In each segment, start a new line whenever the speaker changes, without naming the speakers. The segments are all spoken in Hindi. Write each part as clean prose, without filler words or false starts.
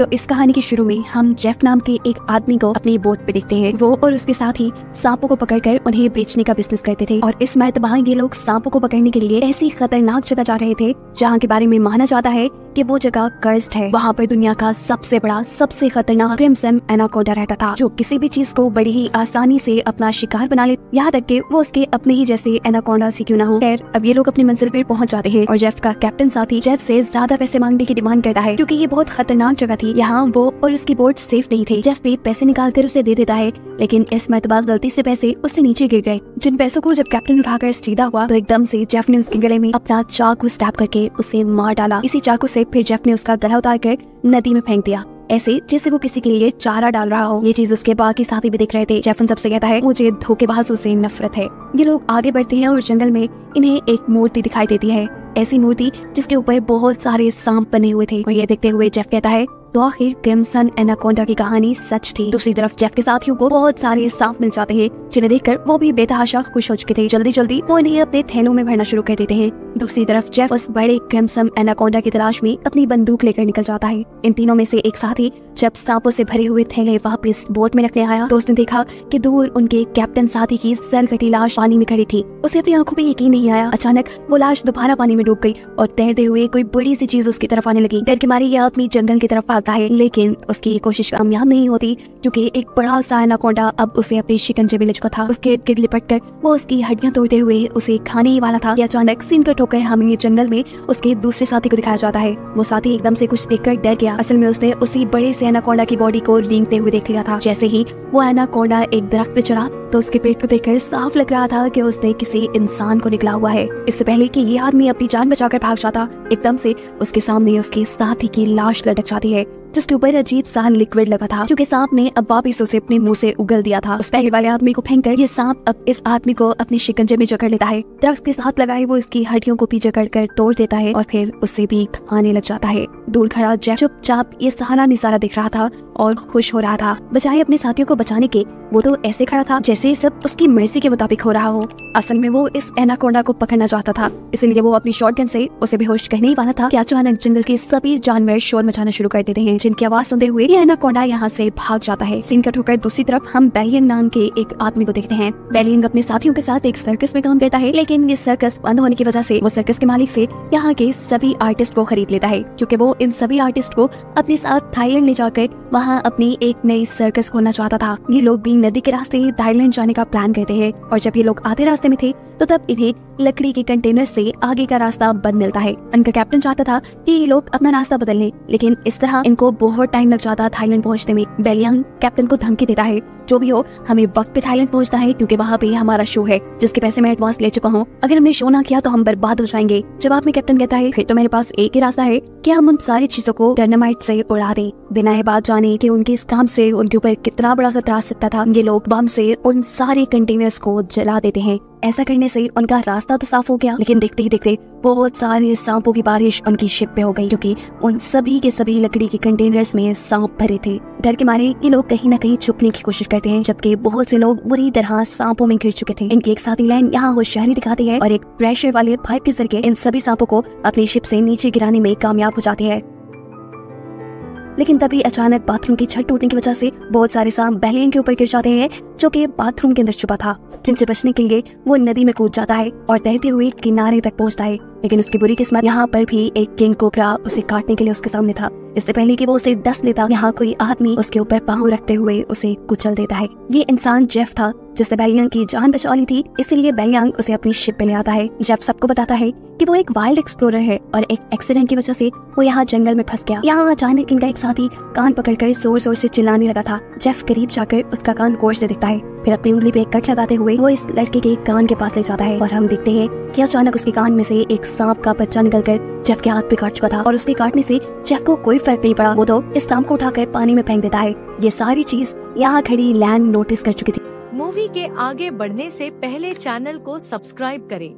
तो इस कहानी के शुरू में हम जेफ नाम के एक आदमी को अपनी बोट पे देखते हैं। वो और उसके साथ ही सांपों को पकड़कर उन्हें बेचने का बिजनेस करते थे और इस मर्तबा ये लोग सांपों को पकड़ने के लिए ऐसी खतरनाक जगह जा रहे थे जहाँ के बारे में माना जाता है कि वो जगह कर्स्ड है। वहाँ पर दुनिया का सबसे बड़ा सबसे खतरनाक क्रिम्सन एनाकोंडा रहता था, जो किसी भी चीज को बड़ी ही आसानी से अपना शिकार बना ले, यहाँ तक कि वो उसके अपने ही जैसे एनाकोंडा से क्यों ना हो। खैर, अब ये लोग अपनी मंजिल पर पहुंच जाते हैं और जेफ का कैप्टन साथी जेफ से ज्यादा पैसे मांगने की डिमांड करता है क्योंकि ये बहुत खतरनाक जगह थी। यहाँ वो और उसकी बोट सेफ नहीं थे। जेफ भी पैसे निकाल कर उसे दे देता है, लेकिन इस मर्तबा गलती से पैसे उससे नीचे गिर गए। जिन पैसों को जब कैप्टन उठाकर सीधा हुआ तो एकदम से जेफ ने उसके गले में अपना चाकू स्टैब करके उसे मार डाला। इसी चाकू से फिर जेफ ने उसका गला उतार कर नदी में फेंक दिया, ऐसे जैसे वो किसी के लिए चारा डाल रहा हो। ये चीज उसके बाकी साथी भी देख रहे थे। जेफ उन सबसे कहता है मुझे धोखेबाजों से नफरत है। ये लोग आगे बढ़ते हैं और जंगल में इन्हें एक मूर्ति दिखाई देती है, ऐसी मूर्ति जिसके ऊपर बहुत सारे सांप बने हुए थे। और ये देखते हुए जेफ कहता है तो आखिर क्रिम्सन एनाकोंडा की कहानी सच थी। दूसरी तरफ जेफ के साथियों को बहुत सारे सांप मिल जाते हैं, जिन्हें देखकर वो भी बेतहाशा खुश हो चुके थे। जल्दी जल्दी वो इन्हें अपने थैलों में भरना शुरू कर देते हैं। दूसरी तरफ जेफ उस बड़े क्रिम्सन एनाकोंडा की तलाश में अपनी बंदूक लेकर निकल जाता है। इन तीनों में से एक साथी जब सांपों से भरे हुए थैले वापस बोट में रखने आया तो उसने देखा कि दूर उनके कैप्टन साथी की सरकटी लाश पानी में खड़ी थी। उसे अपनी आंखों पे यकीन नहीं आया। अचानक वो लाश दोबारा पानी में डूब गई और तैरते हुए कोई बड़ी सी चीज उसकी तरफ आने लगी। डर के मारे ये आदमी जंगल की तरफ भागता है, लेकिन उसकी कोशिश कामयाब नहीं होती क्योंकि एक बड़ा सा एनाकोंडा अब उसे अपने शिकंजे में लिपटा था। उसके इर्द गिर्द लिपटकर वो उसकी हड्डियां तोड़ते हुए उसे खाने ही वाला था कि अचानक सीन कट होकर हमें ये जंगल में उसके दूसरे साथी को दिखाया जाता है। वो साथी एकदम से कुछ देखकर डर गया। असल में उसने उसी बड़े से एनाकोंडा की बॉडी को रेंगते हुए देख लिया था। जैसे ही वो एनाकोंडा एक दरख्त पे चढ़ा तो उसके पेट को देखकर साफ लग रहा था कि उसने किसी इंसान को निकला हुआ है। इससे पहले कि ये आदमी अपनी जान बचाकर भाग जाता, एकदम से उसके सामने उसकी साथी की लाश लटक जाती है, जिसके ऊपर अजीब सा लिक्विड लगा था, क्योंकि सांप ने अब वापिस उसे अपने मुंह से उगल दिया था। उस पहले वाले आदमी को फेंककर ये सांप अब इस आदमी को अपने शिकंजे में जकड़ लेता है। दरख्त के साथ लगाए वो इसकी हड्डियों को भी जकड़ कर तोड़ देता है और फिर उससे भी खाने लग जाता है। दूर खड़ा जेफ चुपचाप ये सारा नजारा देख रहा था और खुश हो रहा था। बजाय अपने साथियों को बचाने के वो तो ऐसे खड़ा था जैसे सब उसकी मर्जी के मुताबिक हो रहा हो। असल में वो इस एनाकोंडा को पकड़ना चाहता था, इसलिए वो अपनी शॉटगन से उसे बेहोश करने ही वाला था कि अचानक जंगल के सभी जानवर शोर मचाना शुरू कर देते हैं, जिनकी आवाज सुनते हुए ये एनाकोंडा यहाँ से भाग जाता है। सीन कट होकर दूसरी तरफ हम बेलियंग नाम के एक आदमी को देखते हैं। बेलियंग अपने साथियों के साथ एक सर्कस में काम करता है, लेकिन ये सर्कस बंद होने की वजह से वो सर्कस के मालिक से यहाँ के सभी आर्टिस्ट को खरीद लेता है, क्योंकि वो इन सभी आर्टिस्ट को अपने साथ थाईलैंड ले जाकर वहाँ अपनी एक नई सर्कस खोलना चाहता था। ये लोग भी नदी के रास्ते थाईलैंड जाने का प्लान करते हैं और जब ये लोग आधे रास्ते में थे तो तब इन्हें लकड़ी के कंटेनर से आगे का रास्ता बंद मिलता है। उनका कैप्टन चाहता था कि ये लोग अपना रास्ता बदल लें, लेकिन इस तरह इनको बहुत टाइम लग जाता थाईलैंड पहुंचने में। बेलियंग कैप्टन को धमकी देता है जो भी हो हमें वक्त पे थाईलैंड पहुंचना है, क्योंकि वहाँ पे हमारा शो है जिसके पैसे मैं एडवांस ले चुका हूँ। अगर हमने शो ना किया तो हम बर्बाद हो जाएंगे। जवाब में कैप्टन कहता है फिर तो मेरे पास एक ही रास्ता है कि हम उन सारी चीजों को डायनामाइट से उड़ा दें। बिना ये बात जाने कि उनके इस काम से उनके ऊपर कितना बड़ा खतरा आ सकता था, ये लोग बम से उन सारे कंटेनर्स को जला देते हैं। ऐसा करने से उनका रास्ता तो साफ हो गया, लेकिन देखते ही देखते बहुत सारे सांपों की बारिश उनकी शिप पे हो गई, क्योंकि उन सभी के सभी लकड़ी के कंटेनर्स में सांप भरे थे। डर के मारे ये लोग कहीं न कहीं छुपने की कोशिश करते हैं, जबकि बहुत से लोग बुरी तरह सांपों में घिर चुके थे। इनकी एक साथी लाइन यहाँ होशियारी दिखाती है और एक प्रेशर वाले पाइप के जरिए इन सभी सांपों को अपनी शिप से नीचे गिराने में कामयाब हो जाती है। लेकिन तभी अचानक बाथरूम की छत टूटने की वजह से बहुत सारे सांप बेलियंग के ऊपर गिर जाते हैं, जो कि बाथरूम के अंदर छुपा था। जिनसे बचने के लिए वो नदी में कूद जाता है और तैरते हुए किनारे तक पहुंचता है। लेकिन उसकी बुरी किस्मत यहाँ पर भी एक किंग कोबरा उसे काटने के लिए उसके सामने था। इससे पहले कि वो उसे डस लेता, यहाँ कोई आदमी उसके ऊपर पाँव रखते हुए उसे कुचल देता है। ये इंसान जेफ था जिसने बेलियंग की जान बचा ली थी, इसीलिए बेलियंग उसे अपनी शिप पे ले आता है। जेफ सबको बताता है कि वो एक वाइल्ड एक्सप्लोरर है और एक एक्सीडेंट की वजह से वो यहाँ जंगल में फंस गया। यहाँ अचानक इनका एक साथी कान पकड़कर जोर जोर से चिल्लाने लगा था। जेफ करीब जाकर उसका कान गौर से देखता है, फिर अपनी उंगली पे कट लगाते हुए वो इस लड़के के कान के पास ले जाता है और हम देखते हैं कि अचानक उसके कान में से एक सांप का बच्चा निकलकर जेफ के हाथ पे काट चुका था और उसके काटने से जेफ को कोई फर्क नहीं पड़ा। वो तो इस सांप को उठाकर पानी में फेंक देता है। ये सारी चीज यहाँ खड़ी लैंड नोटिस कर चुकी थी।
मूवी के आगे बढ़ने से पहले चैनल को सब्सक्राइब करें।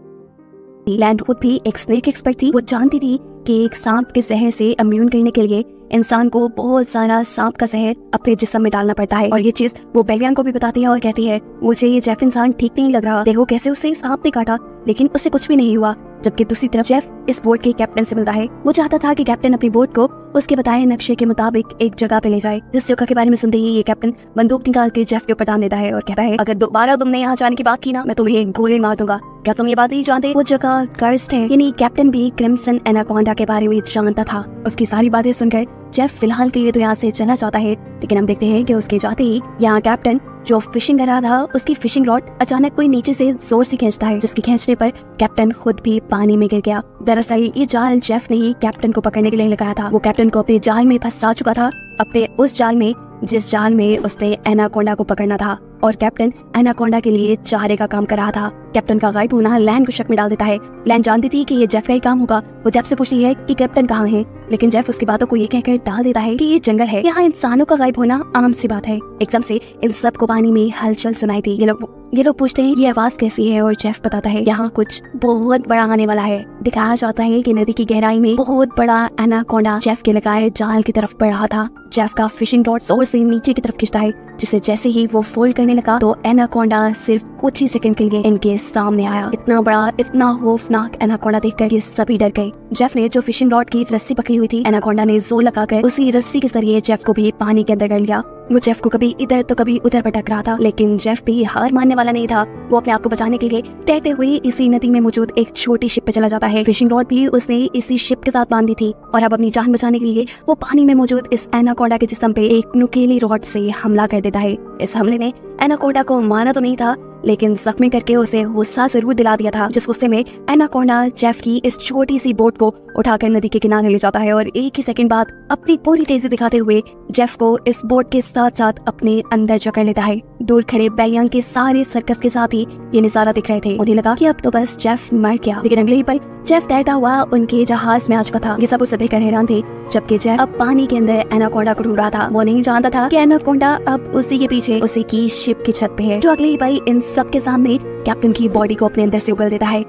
लैंड खुद भी एक स्नेक एक्सपर्ट थी। वो जानती थी कि एक सांप के जहर से इम्यून करने के लिए इंसान को बहुत सारा सांप का जहर अपने जिस्म में डालना पड़ता है, और ये चीज वो बेलियंग को भी बताती है और कहती है मुझे ये जेफ इंसान ठीक नहीं लग रहा। देखो कैसे उसे सांप ने काटा, लेकिन उसे कुछ भी नहीं हुआ। जबकि दूसरी तरफ जेफ इस बोट के कैप्टन से मिलता है। वो चाहता था कि कैप्टन अपनी बोट को उसके बताए नक्शे के मुताबिक एक जगह पे ले जाए, जिस जगह के बारे में सुनते ही ये कैप्टन बंदूक निकाल के जेफ के ऊपर तान देता है और कहता है, अगर दोबारा तुमने यहाँ जाने की बात की ना, मैं तुम्हें गोली मार दूंगा। क्या तुम ये बात नहीं जानते? वो जगह कर्स्ड है। यानी कैप्टन भी क्रिम्सन एनाकोंडा के बारे में जानता था। उसकी सारी बातें सुनकर जेफ फिलहाल के लिए तो यहाँ से चलना चाहता है, लेकिन हम देखते हैं कि उसके जाते ही यहाँ कैप्टन जो फिशिंग कर रहा था, उसकी फिशिंग रॉड अचानक कोई नीचे से जोर से खींचता है, जिसके खींचने पर कैप्टन खुद भी पानी में गिर गया। दरअसल ये जाल जेफ ने ही कैप्टन को पकड़ने के लिए लगाया था। वो कैप्टन को अपने जाल में फंसा चुका था, अपने उस जाल में जिस जाल में उसने एनाकोंडा को पकड़ना था, और कैप्टन एनाकोंडा के लिए चारे का काम कर रहा था। कैप्टन का गायब होना लैन को शक में डाल देता है। लैन जानती थी कि ये जेफ का ही काम होगा। वो जेफ से पूछती है कि कैप्टन कहाँ है, लेकिन जेफ उसकी बातों को ये कहकर डाल देता है कि ये जंगल है, यहाँ इंसानों का गायब होना आम सी बात है। एकदम से इन सब को पानी में हलचल सुनाई थी। ये लोग पूछते हैं ये आवाज कैसी है, और जेफ बताता है यहाँ कुछ बहुत बड़ा आने वाला है। दिखाया जाता है कि नदी की गहराई में बहुत बड़ा एनाकोंडा जेफ के लगाए जाल की तरफ बढ़ रहा था। जेफ का फिशिंग रॉड जोर से नीचे की तरफ खींचता है, जिसे जैसे ही वो फोल्ड करने लगा तो एनाकोंडा सिर्फ कुछ ही सेकंड के लिए इनके सामने आया। इतना बड़ा, इतना खौफनाक एनाकोंडा देखकर ये सभी डर गए। जेफ ने जो फिशिंग रॉड की रस्सी पकड़ी हुई थी, एनाकोंडा ने जोर लगाकर उसी रस्सी के जरिए जेफ को भी पानी के अंदर कर लिया। वो जेफ को कभी इधर तो कभी उधर भटक रहा था, लेकिन जेफ भी हार मानने वाला नहीं था। वो अपने आप को बचाने के लिए तैरते हुए इसी नदी में मौजूद एक छोटी शिप पे चला जाता है। फिशिंग रॉड भी उसने इसी शिप के साथ बांधी थी, और अब अपनी जान बचाने के लिए वो पानी में मौजूद इस एनाकोंडा के जिस्म पे एक नुकीली रॉड से हमला कर देता है। इस हमले ने एनाकोंडा को मारा तो नहीं था, लेकिन जख्मी करके उसे गुस्सा जरूर दिला दिया था, जिस गुस्से में एनाकोंडा जेफ की इस छोटी सी बोट को उठाकर नदी के किनारे ले जाता है, और एक ही सेकंड बाद अपनी पूरी तेजी दिखाते हुए जेफ को इस बोट के साथ साथ अपने अंदर जकड़ लेता है। दूर खड़े बेलियांग के सारे सर्कस के साथ ही ये नजारा दिख रहे थे। उन्हें लगा कि अब तो बस जेफ मर गया, लेकिन अगले ही पल जेफ तैरता हुआ उनके जहाज में आ चुका था। ये सब उसे देखकर हैरान थे, जबकि जेफ अब पानी के अंदर एनाकोंडा को ढूंढ रहा था। वो नहीं जानता था कि एनाकोंडा अब उसी के पीछे उसी की शिप की छत पे है, जो अगले ही पल इन सबके सामने कैप्टन की बॉडी को अपने अंदर से उगल देता है।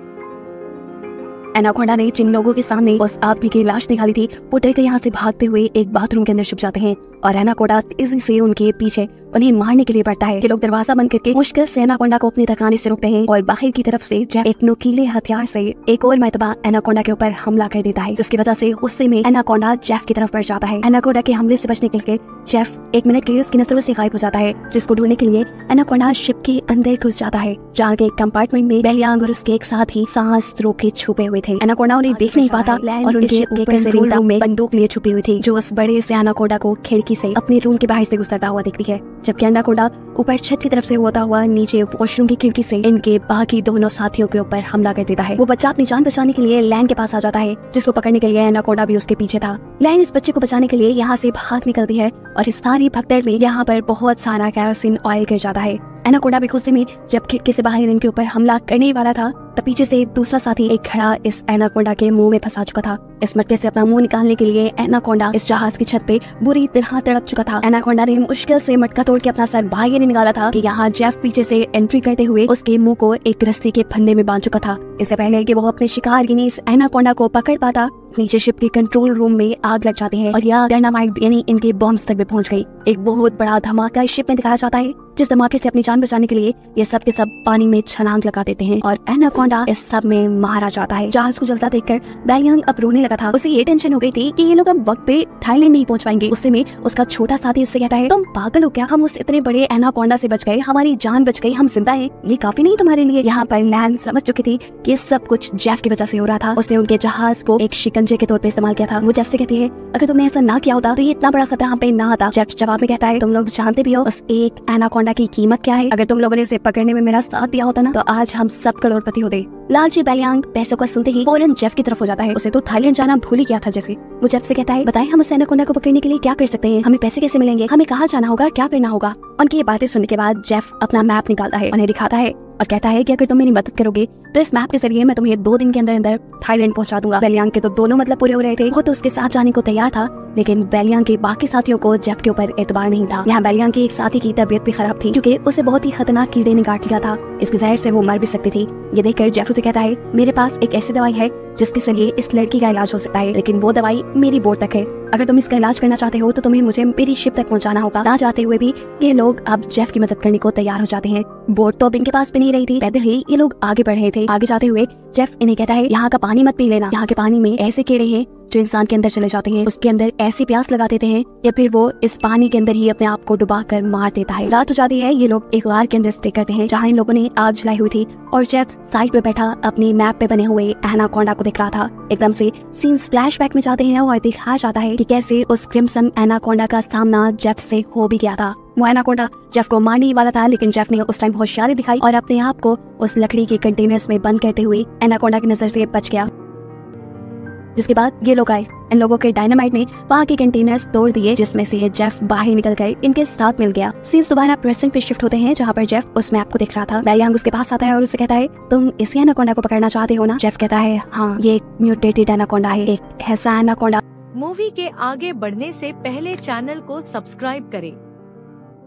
एनाकोंडा ने जिन लोगों के सामने उस आदमी की लाश निकाली थी, वो डर के यहाँ से भागते हुए एक बाथरूम के अंदर छुप जाते हैं, और एनाकोंडा तेजी से उनके पीछे उन्हें मारने के लिए बढ़ता है। ये लोग दरवाजा बंद करके मुश्किल से एनाकोंडा को अपने ठिकाने से रोकते हैं, और बाहर की तरफ से जेफ एक नुकीले हथियार से एक और मर्तबा एनाकोंडा के ऊपर हमला कर देता है, जिसकी वजह से गुस्से में एनाकोंडा जेफ की तरफ बढ़ जाता है। एनाकोंडा के हमले से बचने के लिए जेफ एक मिनट के लिए उसकी नजरों से गायब हो जाता है, जिसको ढूंढने के लिए एनाकोंडा शिप के अंदर घुस जाता है, जहाँ के कंपार्टमेंट में बेलियांग और उसके एक साथ ही सांस रोक के छुपे हुए थे। एनाकोंडा उन्हें देख नहीं पाता, और उनके कंट्रोल रूम में बंदूक लिए छुपी हुई थी, जो उस बड़े से एनाकोंडा को खिड़की से अपने रूम के बाहर से गुजरता हुआ दिखती है। जबकि एनाकोंडा ऊपर छत की तरफ से होता हुआ नीचे वॉशरूम की खिड़की से इनके बाकी दोनों साथियों के ऊपर हमला कर देता है। वो बच्चा अपनी जान बचाने के लिए लैन के पास आ जाता है, जिसको पकड़ने के लिए एनाकोंडा भी उसके पीछे था। लैन इस बच्चे को बचाने के लिए यहाँ से भाग निकलती है, और इस सारी भगदड़ में यहाँ पर बहुत सारा केरोसिन ऑयल गिर जाता है। एनाकोंडा भी गुस्से में जब खिड़की से बाहर इनके ऊपर हमला करने वाला था, तब पीछे से दूसरा साथी एक खड़ा इस एनाकोंडा के मुंह में फंसा चुका था। इस मटके से अपना मुंह निकालने के लिए एनाकोंडा इस जहाज की छत पे बुरी तरह तड़प चुका था। एनाकोंडा ने मुश्किल से मटका तोड़ के अपना सर बाहर निकाला था कि यहाँ जेफ पीछे से एंट्री करते हुए उसके मुंह को एक रस्सी के फंदे में बांध चुका था। इससे पहले कि वो अपने शिकार गिनी इस एनाकोंडा को पकड़ पाता, नीचे शिप के कंट्रोल रूम में आग लग जाती है, और यह डायनामाइट यानी इनके बॉम्ब्स तक भी पहुंच गई। एक बहुत बड़ा धमाका इस शिप में दिखाया जाता है, जिस धमाके से अपनी जान बचाने के लिए ये सब के सब पानी में छलांग लगा देते हैं, और एनाकोंडा इस सब में मारा जाता है। जहाज को जलता देखकर बेलियांग अब रोने लगा था। उसे ये टेंशन हो गई थी कि ये लोग अब वक्त पे थाईलैंड नहीं पहुंच पाएंगे। उससे में उसका छोटा साथी उससे कहता है, तुम पागल हो क्या? हम उस इतने बड़े एनाकोंडा से बच गए, हमारी जान बच गई, हम जिंदा हैं, ये काफी नहीं तुम्हारे लिए? यहाँ पर लैन समझ चुकी थी कि ये सब कुछ जेफ की वजह से हो रहा था। उसने उनके जहाज को एक शिकंजे के तौर पर इस्तेमाल किया था। वो जेफ से कहती है, अगर तुमने ऐसा ना किया होता तो ये इतना बड़ा खतरा हम पे ना आता। जेफ जवाब में कहता है, तुम लोग जानते भी हो उस एक एनाकोंडा की कीमत क्या है? अगर तुम लोगों ने उसे पकड़ने में मेरा साथ दिया होता ना, तो आज हम सब करोड़पति होते। लालची बेलियांग पैसों का सुनते ही फौरन जेफ की तरफ हो जाता है। उसे तो थाईलैंड जाना भूल ही गया था जैसे। वो जेफ से कहता है, बताएं हम उस एनाकोंडा को पकड़ने के लिए क्या कर सकते हैं? हमें पैसे कैसे मिलेंगे? हमें कहाँ जाना होगा? क्या करना होगा? उनकी ये बातें सुनने के बाद जेफ अपना मैप निकालता है, उन्हें दिखाता है और कहता है कि अगर तुम मेरी मदद करोगे तो इस मैप के जरिए मैं तुम्हें 2 दिन के अंदर अंदर थाईलैंड पहुंचा दूंगा। बेलियांग के तो दोनों मतलब पूरे हो रहे थे। वो तो उसके साथ जाने को तैयार था, लेकिन बेलियांग के बाकी साथियों को जेफ के ऊपर एतबार नहीं था। यहाँ बेलियांग की एक साथी की तबीयत भी खराब थी, क्योंकि उसे बहुत ही खतरनाक कीड़े ने काट लिया था। इसके जहर से वो मर भी सकती थी। ये देखकर जेफ उसे कहता है, मेरे पास एक ऐसी दवाई है जिसके जरिए इस लड़की का इलाज हो सकता है, लेकिन वो दवाई मेरी बोट तक है। अगर तुम इसका इलाज करना चाहते हो तो तुम्हें मुझे मेरी शिप तक पहुंचाना होगा। ना चाहते हुए भी ये लोग अब जेफ की मदद करने को तैयार हो जाते हैं। बोट तो अब इनके पास भी नहीं रही थी, पैदल ही ये लोग आगे बढ़ रहे थे। आगे आगे जाते हुए जेफ इन्हें कहता है यहाँ का पानी मत पी लेना, यहाँ के पानी में ऐसे कीड़े हैं जो इंसान के अंदर चले जाते हैं, उसके अंदर ऐसी प्यास लगा देते हैं या फिर वो इस पानी के अंदर ही अपने आप को डुबा कर मार देता है। रात हो जाती है, ये लोग एक गार के अंदर स्टे करते हैं जहाँ इन लोगों ने आग जलाई हुई थी और जेफ साइड पे बैठा अपनी मैप पे बने हुए एनाकोंडा को देख रहा था। एकदम से सीन्स फ्लैशबैक में जाते हैं और दिखाया जाता है कि कैसे उस क्रिम्सन एनाकोंडा का सामना जेफ से हो भी गया था। वो एनाकोंडा जेफ को मारने वाला था, लेकिन जेफ ने उस टाइम होशियारी दिखाई और अपने आप को उस लकड़ी के कंटेनर्स में बंद करते हुए एनाकोंडा की नजर से बच गया। जिसके बाद ये लोग आए, इन लोगों के डायनामाइट ने वहाँ के कंटेनर्स तोड़ दिए जिसमें से जेफ बाहर निकल कर इनके साथ मिल गया। सीन्स दोबारा प्रेजेंट पे शिफ्ट होते हैं जहाँ पर जेफ उस मैप को देख रहा था। बेलियांग उसके पास आता है और उसे कहता है तुम इसी एनाकोंडा को पकड़ना चाहते हो ना? जेफ कहता है हाँ, ये एक म्यूटेटेड एनाकोंडा है, एक ऐसा एनाकोंडा।
मूवी के आगे बढ़ने से पहले चैनल को सब्सक्राइब करें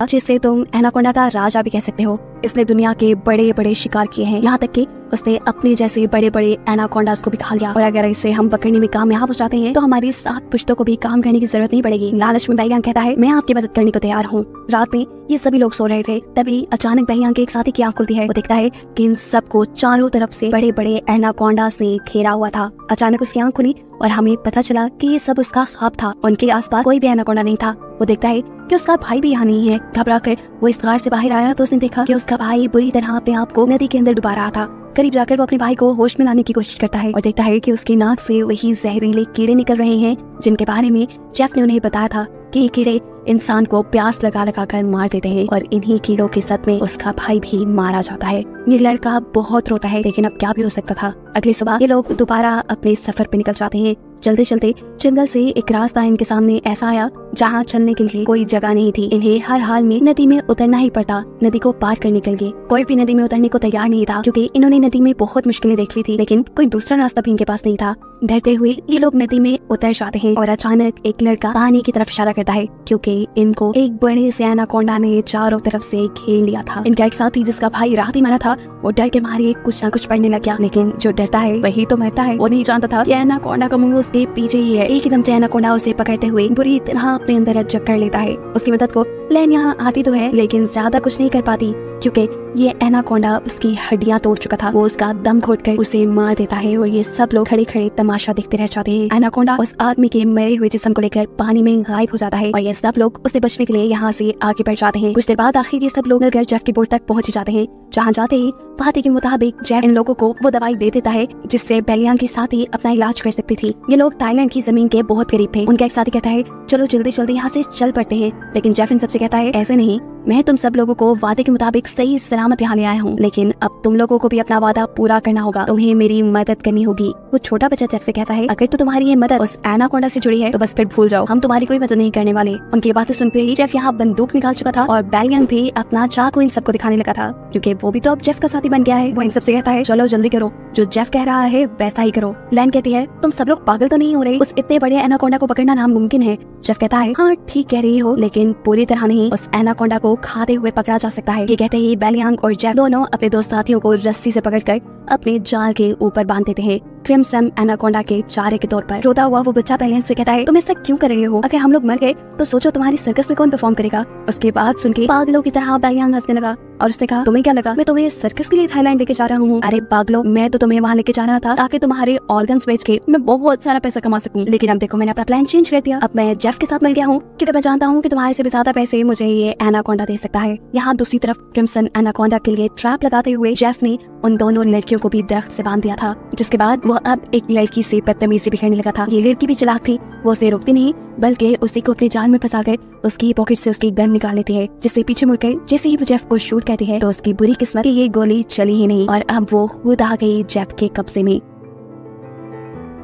जिसे तुम एनाकोंडा का राजा भी कह सकते हो। इसने दुनिया के बड़े बड़े शिकार किए हैं, यहाँ तक कि उसने अपने जैसे बड़े बड़े एनाकोंडास को भी खा लिया। और अगर इसे हम पकड़ने में कामयाब हो जाते हैं तो हमारी 7 पुश्तों को भी काम करने की जरूरत नहीं पड़ेगी। लालच में बेलियांग कहता है मैं आपकी मदद करने को तैयार हूँ। रात में ये सभी लोग सो रहे थे, तभी अचानक बेलियांग के एक साथी की आंख खुलती है। वो देखता है कि इन सबको चारों तरफ से बड़े बड़े एनाकोंडास ने घेरा हुआ था। अचानक उसकी आंख खुली और हमें पता चला कि ये सब उसका ख्वाब था। उनके आसपास कोई भी एनाकोंडा नहीं था। वो देखता है कि उसका भाई भी यहाँ नहीं है। घबराकर वो इस गार से बाहर आया तो उसने देखा कि उसका भाई बुरी तरह अपने आप को नदी के अंदर डुबा रहा था। करीब जाकर वो अपने भाई को होश में लाने की कोशिश करता है और देखता है कि उसकी नाक से वही जहरीले कीड़े निकल रहे हैं जिनके बारे में जेफ ने उन्हें बताया था कि ये कीड़े इंसान को प्यास लगा लगा कर मार देते हैं और इन्हीं कीड़ों के सद में उसका भाई भी मारा जाता है। ये लड़का बहुत रोता है, लेकिन अब क्या भी हो सकता था। अगली सुबह ये लोग दोबारा अपने सफर पे निकल जाते हैं। चलते चलते जंगल से एक रास्ता इनके सामने ऐसा आया जहाँ चलने के लिए कोई जगह नहीं थी। इन्हें हर हाल में नदी में उतरना ही पड़ता नदी को पार करने के लिए। कोई भी नदी में उतरने को तैयार नहीं था क्योंकि इन्होंने नदी में बहुत मुश्किलें देख ली थी, लेकिन कोई दूसरा रास्ता भी इनके पास नहीं था। डरते हुए ये लोग नदी में उतर जाते हैं और अचानक एक लड़का पानी की तरफ इशारा करता है क्योंकि इनको एक बड़े से एनाकोंडा ने चारों तरफ से घेर लिया था। इनका एक साथी जिसका भाई रात ही मरा था वो डर के मारे कुछ न कुछ पढ़ने लग गया, लेकिन जो डरता है वही तो मरता है। वो नहीं जानता था कि एनाकोंडा का मुंह उसके पीछे ही है। एकदम से एनाकोंडा उसे पकड़ते हुए बुरी तरह अपने अंदर जकड़ लेता है। उसकी मदद को लैन यहाँ आती तो है, लेकिन ज्यादा कुछ नहीं कर पाती क्योंकि ये एनाकोंडा उसकी हड्डियां तोड़ चुका था। वो उसका दम घोटकर उसे मार देता है और ये सब लोग खड़े खड़े तमाशा देखते रह जाते हैं। एनाकोंडा उस आदमी के मरे हुए जिस्म को लेकर पानी में गायब हो जाता है और ये सब लोग उसे बचने के लिए यहाँ से आगे बढ़ जाते हैं। कुछ देर बाद आखिर ये सब लोग मिलकर जेफ की बोट तक पहुंच जाते हैं, जहाँ जाते ही बातें के मुताबिक जेफ इन लोगों को वो दवाई दे देता है जिससे बेलियांग के साथी अपना इलाज कर सकती थी। ये लोग थाईलैंड की जमीन के बहुत करीब थे। उनका एक साथी कहता है चलो जल्दी जल्दी यहाँ से चल पड़ते हैं, लेकिन जेफ इन सबसे कहता है ऐसे नहीं, मैं तुम सब लोगों को वादे के मुताबिक सही सलामत यहाँ ले आया हूँ, लेकिन अब तुम लोगों को भी अपना वादा पूरा करना होगा, तुम्हें मेरी मदद करनी होगी। वो छोटा बच्चा जेफ से कहता है अगर तो तुम्हारी ये मदद उस एनाकोंडा से जुड़ी है तो बस फिर भूल जाओ, हम तुम्हारी कोई मदद नहीं करने वाले। उनकी बातें सुनते ही जेफ यहाँ बंदूक निकाल चुका था और बेलियांग भी अपना चाकू इन सबको दिखाने लगा था क्योंकि वो भी तो अब जेफ का साथी बन गया है। वो इन सबसे कहता है चलो जल्दी करो, जो जेफ कह रहा है वैसा ही करो। लैन कहती है तुम सब लोग पागल तो नहीं हो रहे, उस इतने बड़े एनाकोंडा को पकड़ना नामुमकिन है। जेफ कहता है हाँ ठीक कह रही हो, लेकिन पूरी तरह नहीं, उस एनाकोंडा को खाते हुए पकड़ा जा सकता है। ये कहते ही बेलियांग और जेफ दोनों अपने दो साथियों को रस्सी से पकड़कर अपने जाल के ऊपर बांध देते हैं क्रिम्सन एनाकोंडा के चारे के तौर पर। रोता हुआ वो बच्चा बेलियांग से कहता है तुम ऐसा क्यों कर रहे हो, अगर हम लोग मर गए तो सोचो तुम्हारी सर्कस में कौन परफॉर्म करेगा। उसके बाद सुन के पागलों की तरह बेलियांग हंसने लगा और उसने कहा तुम्हें क्या लगा मैं तुम्हें सर्कस के लिए थाईलैंड लेके जा रहा हूँ? अरे पागलों, मैं तो तुम्हें वहाँ लेके जा रहा था ताकि तुम्हारे ऑर्गन्स बेच के मैं बहुत सारा पैसा कमा सकूं, लेकिन अब देखो मैंने अपना प्लान चेंज कर दिया। अब मैं जेफ के साथ मिल गया हूँ क्योंकि मैं जानता हूँ कि तुम्हारे से भी ज्यादा पैसे मुझे ये एनाकोंडा दे सकता है। यहाँ दूसरी तरफ क्रिम्सन एनाकोंडा के लिए ट्रैप लगाते हुए जेफ ने उन दोनों लड़कियों को भी दरख्त से बांध दिया था, जिसके बाद वो अब एक लड़की से बदतमीजी भी करने लगा था। ये लड़की भी चालाक थी, वो उसे रोकती नहीं बल्कि उसी को अपने जाल में फंसाकर उसकी पॉकेट से उसकी गन निकाल लेती है, जिससे पीछे मुड़कर जैसे ही वो जेफ को शूट करती है तो उसकी बुरी किस्मत कि ये गोली चली ही नहीं और अब वो खुद आ गई जेफ के कब्जे में।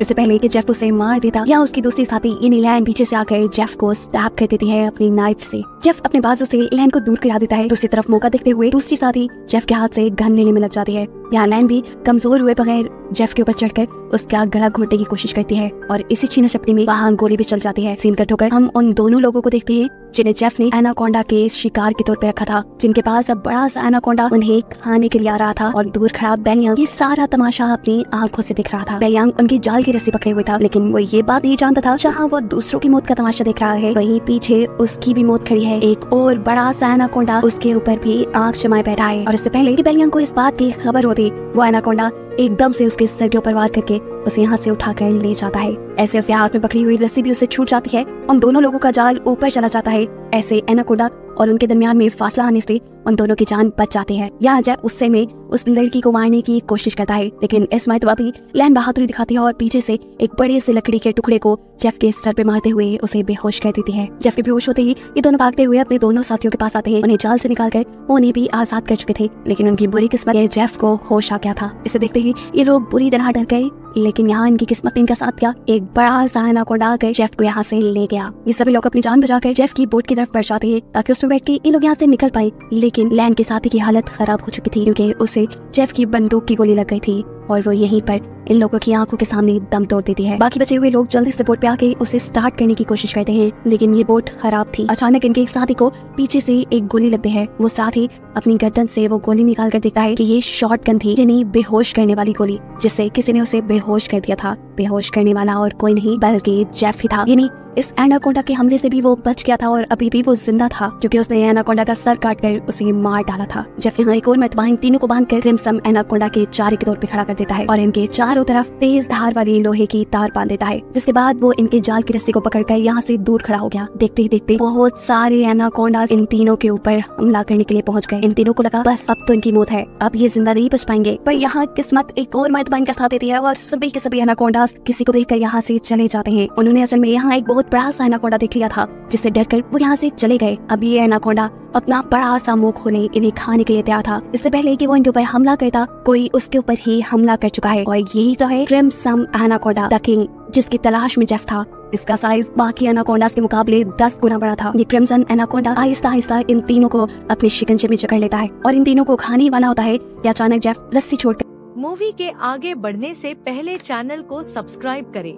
इससे पहले कि जेफ उसे मार देता या उसकी दूसरी साथी यानी लैन पीछे से आकर जेफ को स्टैब कर देती है अपनी नाइफ से। जेफ अपने बाजू से लैन को दूर गिरा देता है। दूसरी तरफ मौका देखते हुए दूसरी साथी जेफ के हाथ से गन लेने में लग जाती है। यहाँ लैन भी कमजोर हुए बगैर जेफ के ऊपर चढ़कर उसका गला घोटने की कोशिश करती है और इसी छीना झपटी में वहाँ गोली भी चल जाती है। सीन कट होकर हम उन दोनों लोगों को देखते हैं जिन्हें जेफ ने एनाकोंडा के शिकार के तौर पर रखा था, जिनके पास अब बड़ा सा एनाकोंडा उन्हें खाने के लिए आ रहा था और दूर खड़ा बेलियांग ये सारा तमाशा अपनी आंखों से दिख रहा था। बेलियांग उनकी जाल की रस्सी पकड़े हुए था, लेकिन वो ये बात नहीं जानता था जहाँ वो दूसरों की मौत का तमाशा देख रहा है वहीं पीछे उसकी भी मौत खड़ी है। एक और बड़ा सा एनाकोंडा उसके ऊपर भी आंख जमाए बैठा है और इससे पहले कि बेलियांग को इस बात की खबर होती वो एनाकोंडा एकदम से उसके सर के ऊपर वार करके उसे यहाँ से उठाकर ले जाता है। ऐसे उसे हाथ में पकड़ी हुई रस्सी भी उससे छूट जाती है। उन दोनों लोगों का जाल ऊपर चला जाता है। ऐसे एनाकोंडा और उनके दरमियान में फासला आने से उन दोनों की जान बच जाती है। यहाँ जेफ उससे में उस लड़की को मारने की कोशिश करता है, लेकिन इस मर्तबा भी लैन बहादुरी दिखाती है और पीछे से एक बड़े से लकड़ी के टुकड़े को जेफ के सर पे मारते हुए उसे बेहोश कर देती है। जेफ के बेहोश होते ही ये दोनों भागते हुए अपने दोनों साथियों के पास आते हैं। उन्हें जाल से निकालकर वो उन्हें भी आजाद कर चुके थे, लेकिन उनकी बुरी किस्मत में जेफ को होश आ गया था। इसे देखते ही ये लोग बुरी तरह डर गए, लेकिन यहाँ इनकी किस्मत ने इनका साथ दिया। एक बड़ा सा एनाकोंडा आकर जेफ को यहाँ से ले गया। ये सभी लोग अपनी जान बचाकर जेफ की बोट की तरफ बढ़ जाते हैं ताकि उसमें बैठ के ये लोग यहाँ से निकल पाए, लेकिन लैन के साथी की हालत खराब हो चुकी थी क्योंकि उसे जेफ की बंदूक की गोली लग गई थी और वो यहीं पर इन लोगों की आंखों के सामने दम तोड़ देती है। बाकी बचे हुए लोग जल्दी से बोट पे आके उसे स्टार्ट करने की कोशिश करते हैं, लेकिन ये बोट खराब थी। अचानक इनके एक साथी को पीछे से एक गोली लगती है। वो साथी अपनी गर्दन से वो गोली निकाल कर देखता है कि ये शॉटगन थी, यानी बेहोश करने वाली गोली, जिससे किसी ने उसे बेहोश कर दिया था। बेहोश करने वाला और कोई नहीं बल्कि जेफ ही था। यानी इस एनाकोंडा के हमले से भी वो बच गया था और अभी भी वो जिंदा था क्योंकि उसने एनाकोंडा का सर काटकर उसे मार डाला था। जेफ यहाँ एक और मर्तबा इन तीनों को बांधकर क्रिम्सन एनाकोंडा के चारे के तौर पे खड़ा कर देता है और इनके चारों तरफ तेज धार वाली लोहे की तार बांध देता है, जिसके बाद वो इनके जाल की रस्सी को पकड़कर यहाँ से दूर खड़ा हो गया। देखते ही देखते बहुत सारे एनाकोंडा इन तीनों के ऊपर हमला करने के लिए पहुंच गए। इन तीनों को लगा बस अब तो इनकी मौत है, अब ये जिंदा नहीं बच पाएंगे। पर यहाँ किस्मत एक और मर्तबा इनका साथ देती है और सभी के सभी एनाकोंडा किसी को देखकर यहाँ से चले जाते हैं। उन्होंने असल में यहाँ एक बहुत बड़ा सा एनाकोंडा देख लिया था, जिससे डरकर वो यहाँ से चले गए। अब ये एनाकोंडा अपना बड़ा सा मुंह खोले इन्हें खाने के लिए तैयार था। इससे पहले कि वो इनके ऊपर हमला करता, कोई उसके ऊपर ही हमला कर चुका है और यही तो है क्रिम्सन एनाकोंडा द किंग, जिसकी तलाश में जेफ था। इसका साइज बाकी एनाकोंडास के मुकाबले 10 गुना बड़ा था। ये क्रिम्सन एनाकोंडा आहिस्ता आहिस्ता इन तीनों को अपने शिकंजे में जकड़ लेता है और इन तीनों को खाने वाला होता है कि अचानक जेफ रस्सी छोड़कर
मूवी के आगे बढ़ने से पहले चैनल को सब्सक्राइब करें।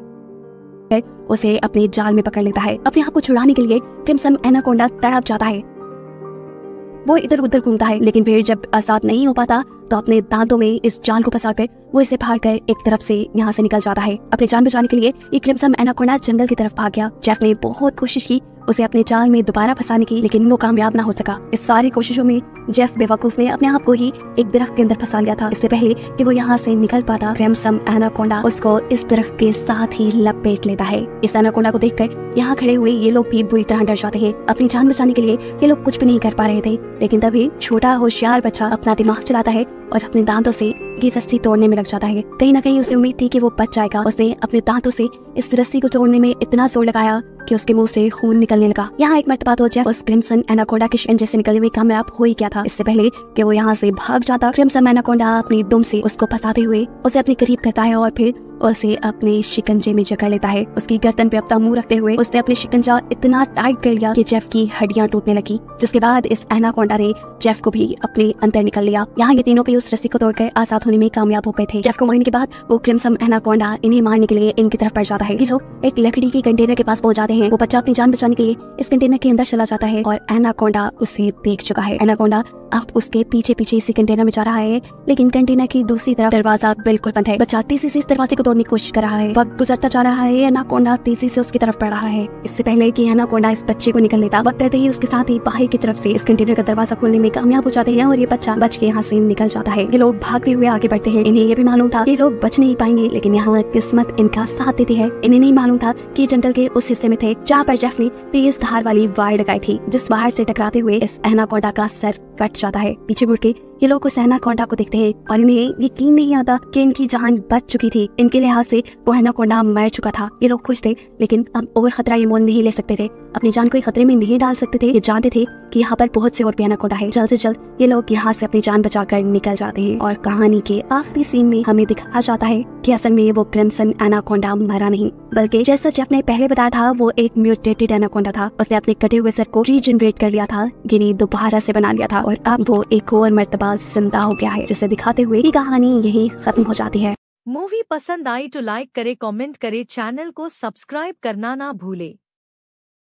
उसे अपने जाल में पकड़ लेता है। अपने आप को छुड़ाने के लिए क्रिम्सन एनाकोंडा तड़प जाता है। वो इधर उधर घूमता है, लेकिन फिर जब आजाद नहीं हो पाता तो अपने दांतों में इस जाल को फंसाकर वो इसे फाड़ कर एक तरफ से यहाँ से निकल जाता है। अपनी जान बचाने के लिए ये क्रिम्सन एनाकोंडा जंगल की तरफ भाग गया। जेफ ने बहुत कोशिश की उसे अपने जाल में दोबारा फंसाने की, लेकिन वो कामयाब ना हो सका। इस सारी कोशिशों में जेफ बेवकूफ ने अपने आप को ही एक दरख्त के अंदर फंसा लिया था। इससे पहले कि वो यहाँ से निकल पाता, क्रिम्सन एनाकोंडा उसको इस दरख्त के साथ ही लपेट लेता है। इस एनाकोंडा को देखकर यहाँ खड़े हुए ये लोग भी बुरी तरह डर जाते हैं। अपनी जान बचाने के लिए ये लोग कुछ भी नहीं कर पा रहे थे, लेकिन तभी छोटा होशियार बच्चा अपना दिमाग चलाता है और अपने दांतों से ये रस्सी तोड़ने में लग जाता है। कहीं ना कहीं उसे उम्मीद थी कि वो बच जाएगा। उसने अपने दांतों से इस रस्सी को तोड़ने में इतना जोर लगाया कि उसके मुंह से खून निकलने लगा। यहाँ एक मर्तबा तो जेफ उस क्रिम्सन एनाकोंडा के शिकंजे से निकलने में कामयाब हो ही गया था। इससे पहले कि वो यहाँ से भाग जाता, क्रिम्सन एनाकोंडा अपनी दुम से उसको फंसाते हुए उसे अपने करीब करता है और फिर उसे अपने शिकंजे में जकड़ लेता है। उसकी गर्दन पे अपना मुंह रखते हुए उसने अपने शिकंजा इतना टाइट कर लिया कि जेफ की हड्डियां टूटने लगी, जिसके बाद इस एनाकोंडा ने जेफ को भी अपने अंदर निकल लिया। यहाँ ये तीनों भी उस रस्सी को तोड़कर आजाद होने में कामयाब हो गए थे। जेफ को मारने के बाद वो क्रिम्सन एनाकोंडा इन्हें मारने के लिए इनकी तरफ बढ़ जाता है। ये लोग एक लकड़ी के कंटेनर के पास पहुंच जाते हैं। वो बच्चा अपनी जान बचाने के लिए इस कंटेनर के अंदर चला जाता है और एनाकोंडा उसे देख चुका है। एनाकोंडा अब उसके पीछे पीछे इसी कंटेनर में जा रहा है, लेकिन कंटेनर की दूसरी तरफ दरवाजा बिल्कुल बंद है। बच्चा तेजी से इस दरवाजे को तोड़ने की कोशिश कर रहा है। वक्त गुजरता जा रहा है, एनाकोंडा तेजी से उसकी तरफ बढ़ रहा है। इससे पहले कि एनाकोंडा इस बच्चे को निकल लेता, वक्त रहते ही उसके साथ ही बाहर की तरफ से इस कंटेनर का दरवाजा खोलने में कामयाब हो जाते हैं और ये बच्चा बच के यहाँ से निकल जाता है। ये लोग भागते हुए आगे बढ़ते हैं। इन्हें ये भी मालूम था ये लोग बच नहीं पाएंगे, लेकिन यहाँ किस्मत इनका साथ देती है। इन्हें नहीं मालूम था कि जंगल के उस हिस्से में थे जहाँ पर जेफ ने तेज धार वाली वायर लगाई थी, जिस वायर से टकराते हुए इस एनाकोंडा का सर कट जाता है। पीछे मुड़ के ये लोग उस एनाकोंडा को देखते हैं और इन्हें यकीन नहीं आता कि इनकी जान बच चुकी थी। इनके लिहाज से वो एनाकोंडा मर चुका था। ये लोग खुश थे, लेकिन अब और खतरा ये मोल नहीं ले सकते थे। अपनी जान को खतरे में नहीं डाल सकते थे। ये जानते थे कि यहाँ पर बहुत से और भी एनाकोंडा है। जल्द से जल्द ये लोग यहाँ से अपनी जान बचाकर निकल जाते हैं और कहानी के आखिरी सीन में हमें दिखाया जाता है कि असल में वो क्रिम्सन एनाकोंडा मरा नहीं, बल्कि जैसा जेफ ने पहले बताया था वो एक म्यूटेटेड एनाकोंडा था। उसने अपने कटे हुए सर को रीजनरेट कर लिया था, यानी दोबारा से बना लिया था और अब वो एक और मर्तबा जिंदा हो गया है, जिसे दिखाते हुए ये कहानी यही खत्म हो जाती है।
मूवी पसंद आई तो लाइक करे, कमेंट करे, चैनल को सब्सक्राइब करना ना भूले।